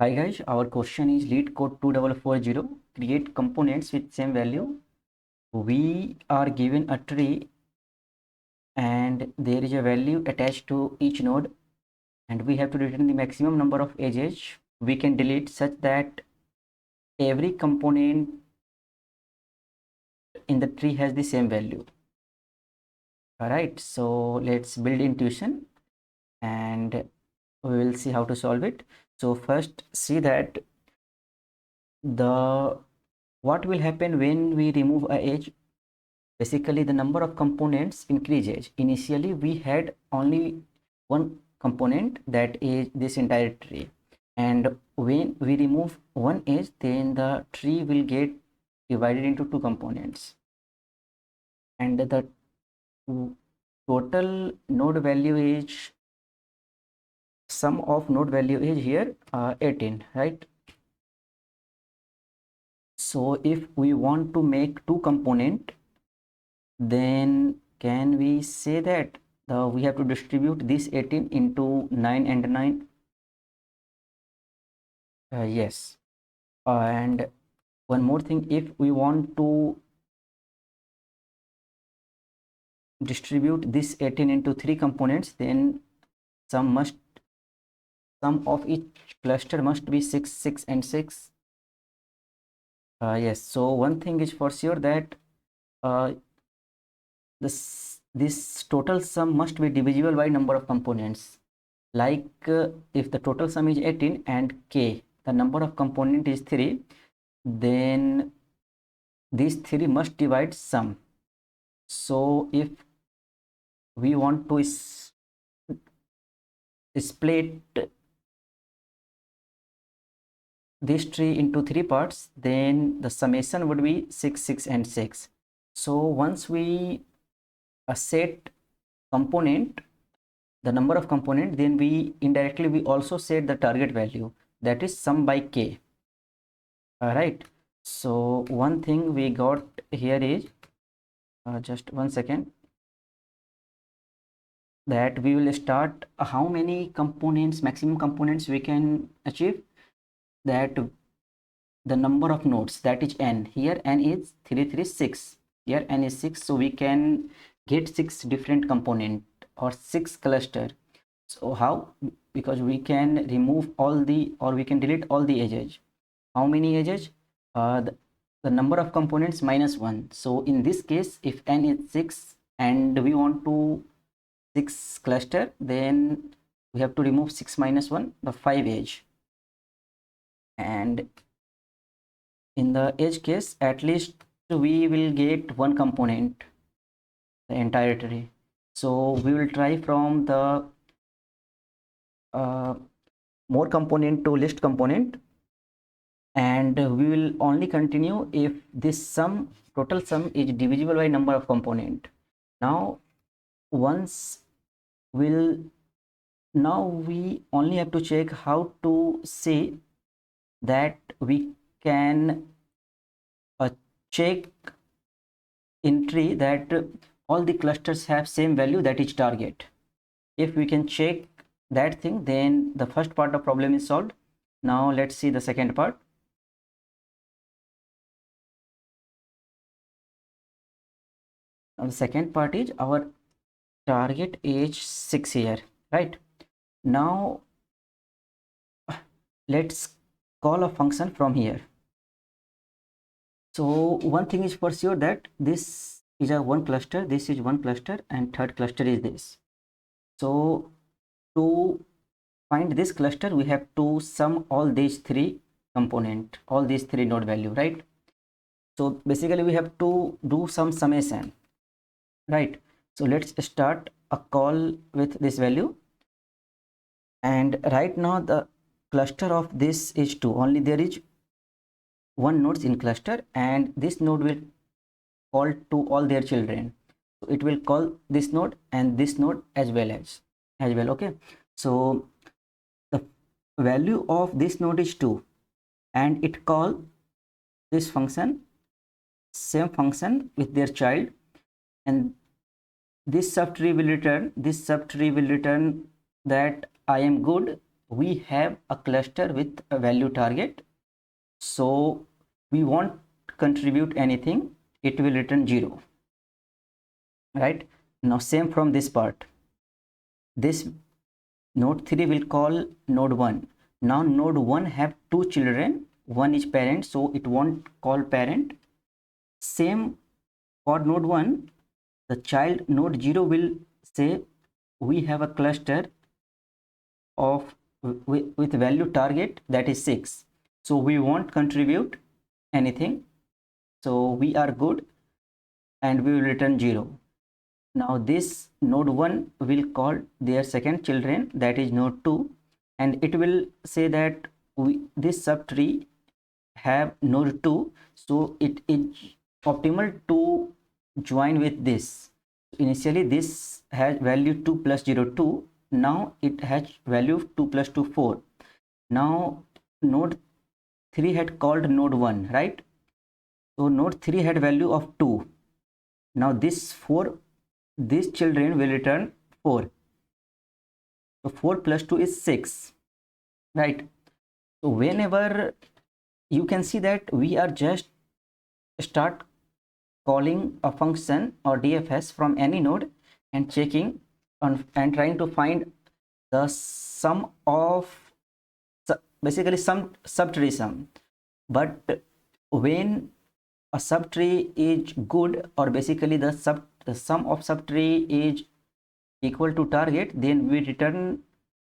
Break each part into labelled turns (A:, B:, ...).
A: Hi guys, our question is lead code 2440 create components with same value. We are given a tree and there is a value attached to each node and we have to return the maximum number of edges we can delete such that every component in the tree has the same value. Alright, so let's build intuition and we will see how to solve it. So first see that the what will happen when we remove a edge. Basically, the number of components increases. Initially, we had only one component, that is this entire tree. And when we remove one edge, then the tree will get divided into two components. And the total node value is, sum of node value is here 18, right? So if we want to make two component, then can we say that we have to distribute this 18 into 9 and 9? Yes. And one more thing, if we want to distribute this 18 into 3 components, then sum of each cluster must be 6, 6 and 6. Yes, so one thing is for sure that uh, this total sum must be divisible by number of components. Like if the total sum is 18 and k, the number of component is 3, then these 3 must divide sum. So if we want to split this tree into 3 parts, then the summation would be 6, 6 and 6. So once we set component, the number of component, then we indirectly we also set the target value, that is sum by k. All right, so one thing we got here is just one second, that we will start how many components, maximum components we can achieve, that the number of nodes, that is n. Here n is 336, here n is 6, so we can get 6 different component or 6 cluster. So how? Because we can remove all the, or we can delete all the edges. How many edges? The number of components minus 1. So in this case, if n is 6 and we want to 6 cluster, then we have to remove 6 minus 1, the 5 edge. And in the edge case, at least we will get one component, the entire tree. So we will try from the more component to least component, and we will only continue if this sum, total sum, is divisible by number of component. Now once now we only have to check how to say that we can check in tree that all the clusters have same value, that is target. If we can check that thing, then the first part of problem is solved. Now let's see the second part. Now the second part is our target is 6 here, right? Now let's call a function from here. So one thing is for sure, that this is a one cluster, this is one cluster, and third cluster is this. So to find this cluster, we have to sum all these 3 component, all these 3 node value, right? So basically we have to do some summation, right? So let's start a call with this value, and right now the cluster of this is 2, only there is one nodes in cluster, and this node will call to all their children. So it will call this node and this node as well. Okay, so the value of this node is 2, and it call this function, same function with their child, and this subtree will return that I am good we have a cluster with a value target, so we won't contribute anything, it will return 0, right? Now same from this part, this node 3 will call node 1. Now node 1 have two children, one is parent, so it won't call parent. Same for node 1, the child node 0 will say we have a cluster of with value target that is 6, so we won't contribute anything, so we are good, and we will return 0. Now this node 1 will call their second children, that is node 2, and it will say that this subtree have node 2, so it is optimal to join with this. Initially this has value 2 plus 0 2, now it has value 2 plus 2 4. Now node 3 had called node 1, right? So node 3 had value of 2. Now these children will return 4. So 4 plus 2 is 6, right? So whenever you can see that we are just start calling a function or DFS from any node and checking and trying to find the sum of basically some subtree sum. But when a subtree is good, or basically the sum of subtree is equal to target, then we return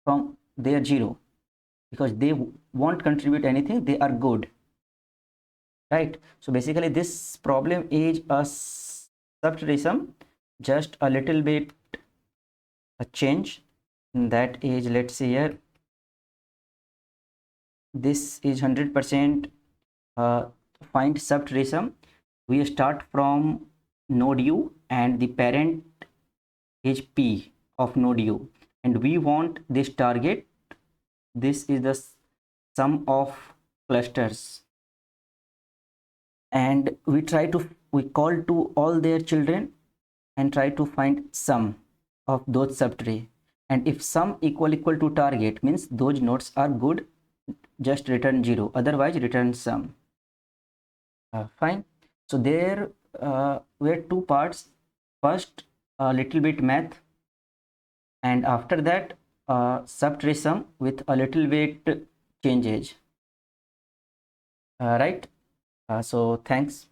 A: from their 0, because they won't contribute anything, they are good, right? So basically this problem is a subtree sum, just a little bit a change, that is, let's see here, this is 100% find subtree sum. We start from node u and the parent is p of node u, and we want this target, this is the sum of clusters, and we call to all their children and try to find sum of those subtree, and if sum equal to target means those nodes are good, just return 0, otherwise return sum. Fine. So there were two parts. First a little bit math, and after that subtree sum with a little bit changes, right? So thanks.